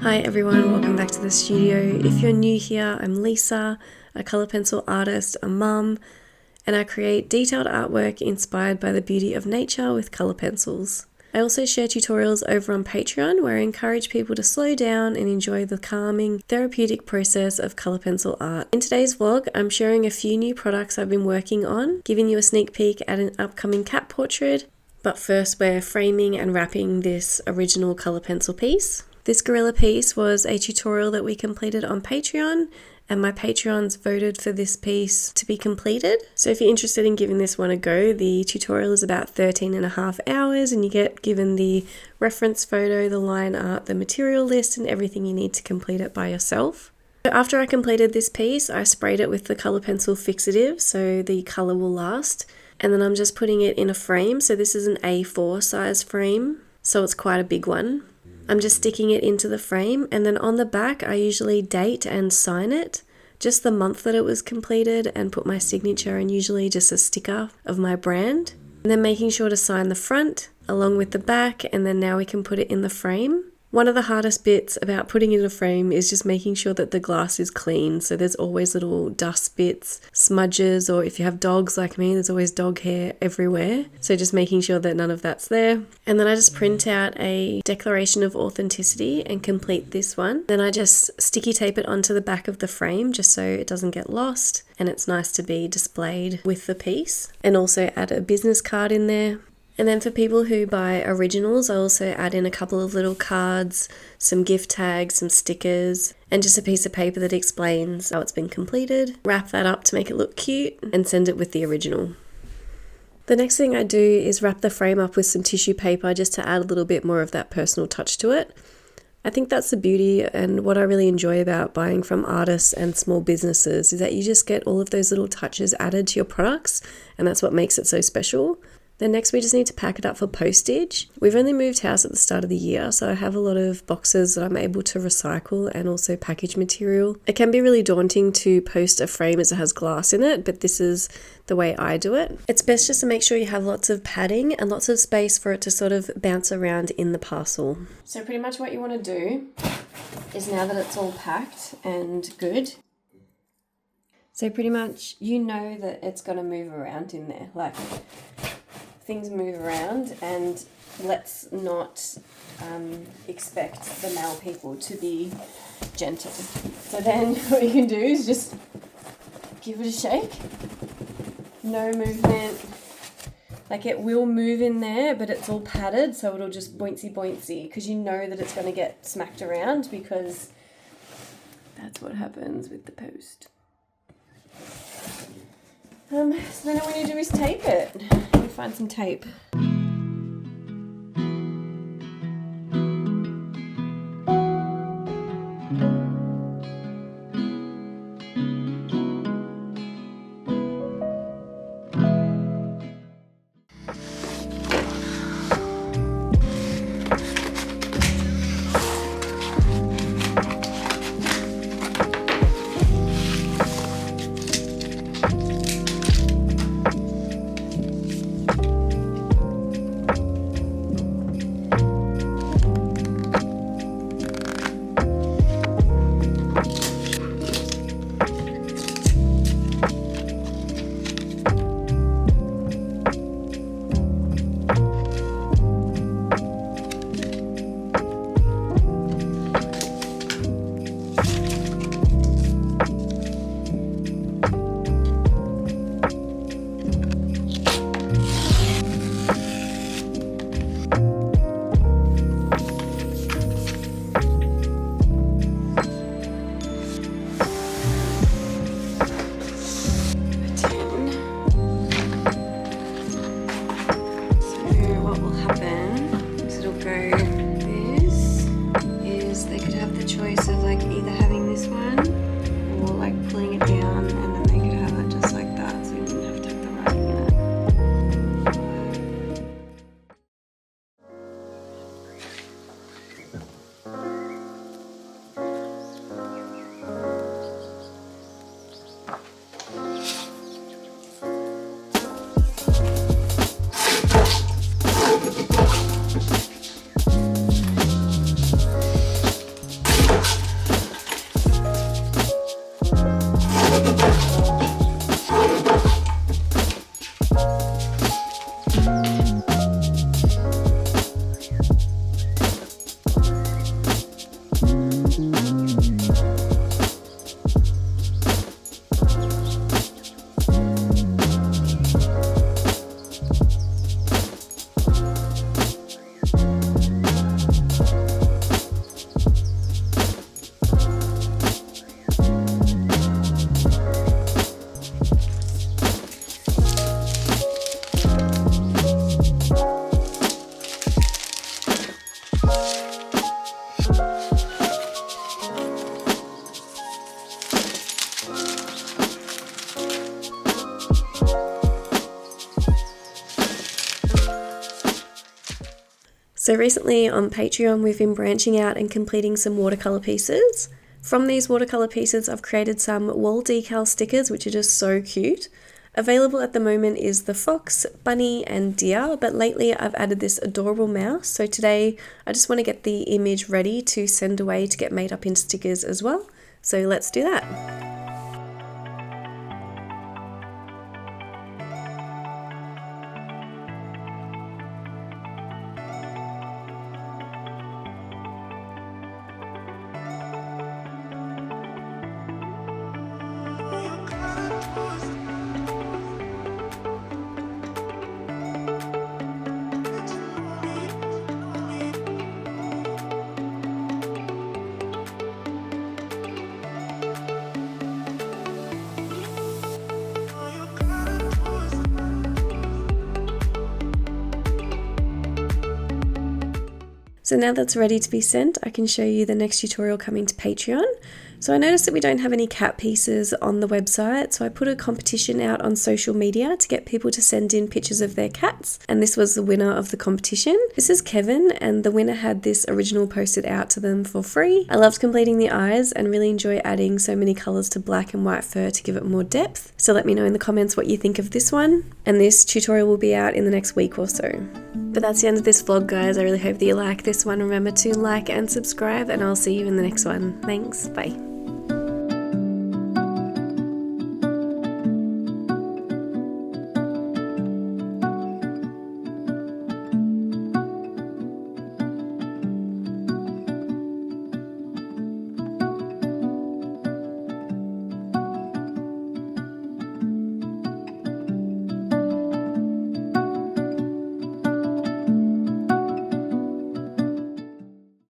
Hi everyone, welcome back to the studio. If you're new here, I'm Lisa, a colour pencil artist, a mum, and I create detailed artwork inspired by the beauty of nature with colour pencils. I also share tutorials over on Patreon where I encourage people to slow down and enjoy the calming, therapeutic process of colour pencil art. In today's vlog, I'm sharing a few new products I've been working on, giving you a sneak peek at an upcoming cat portrait, but first we're framing and wrapping this original colour pencil piece. This gorilla piece was a tutorial that we completed on Patreon, and my Patreons voted for this piece to be completed. So if you're interested in giving this one a go, the tutorial is about 13.5 hours and you get given the reference photo, the line art, the material list, and everything you need to complete it by yourself. So after I completed this piece, I sprayed it with the colour pencil fixative so the colour will last. And then I'm just putting it in a frame. So this is an A4 size frame, so it's quite a big one. I'm just sticking it into the frame, and then on the back I usually date and sign it, just the month that it was completed, and put my signature and usually just a sticker of my brand. And then making sure to sign the front along with the back, and then now we can put it in the frame. One of the hardest bits about putting it in a frame is just making sure that the glass is clean. So there's always little dust bits, smudges, or if you have dogs like me, there's always dog hair everywhere. So just making sure that none of that's there. And then I just print out a declaration of authenticity and complete this one. Then I just sticky tape it onto the back of the frame just so it doesn't get lost. And it's nice to be displayed with the piece. And also add a business card in there. And then for people who buy originals, I also add in a couple of little cards, some gift tags, some stickers, and just a piece of paper that explains how it's been completed. Wrap that up to make it look cute and send it with the original. The next thing I do is wrap the frame up with some tissue paper just to add a little bit more of that personal touch to it. I think that's the beauty and what I really enjoy about buying from artists and small businesses is that you just get all of those little touches added to your products, and that's what makes it so special. Then next we just need to pack it up for postage. We've only moved house at the start of the year, so I have a lot of boxes that I'm able to recycle and also package material. It can be really daunting to post a frame as it has glass in it, but this is the way I do it. It's best just to make sure you have lots of padding and lots of space for it to sort of bounce around in the parcel. So pretty much what you want to do is, now that it's all packed and good, so pretty much you know that it's going to move around in there. Like, things move around, and let's not expect the male people to be gentle. So then what you can do is just give it a shake. No movement. Like, it will move in there, but it's all padded, so it'll just boincy because you know that it's going to get smacked around, because that's what happens with the post. So then all we need to do is tape it. Find some tape. So recently on Patreon, we've been branching out and completing some watercolour pieces. From these watercolour pieces, I've created some wall decal stickers, which are just so cute. Available at the moment is the fox, bunny and deer, but lately I've added this adorable mouse. So today I just want to get the image ready to send away to get made up into stickers as well. So let's do that. So now that's ready to be sent, I can show you the next tutorial coming to Patreon. So I noticed that we don't have any cat pieces on the website, so I put a competition out on social media to get people to send in pictures of their cats, and this was the winner of the competition. This is Kevin, and the winner had this original posted out to them for free. I loved completing the eyes and really enjoy adding so many colours to black and white fur to give it more depth. So let me know in the comments what you think of this one, and this tutorial will be out in the next week or so. But that's the end of this vlog, guys. I really hope that you like this one. Remember to like and subscribe, and I'll see you in the next one. Thanks, bye.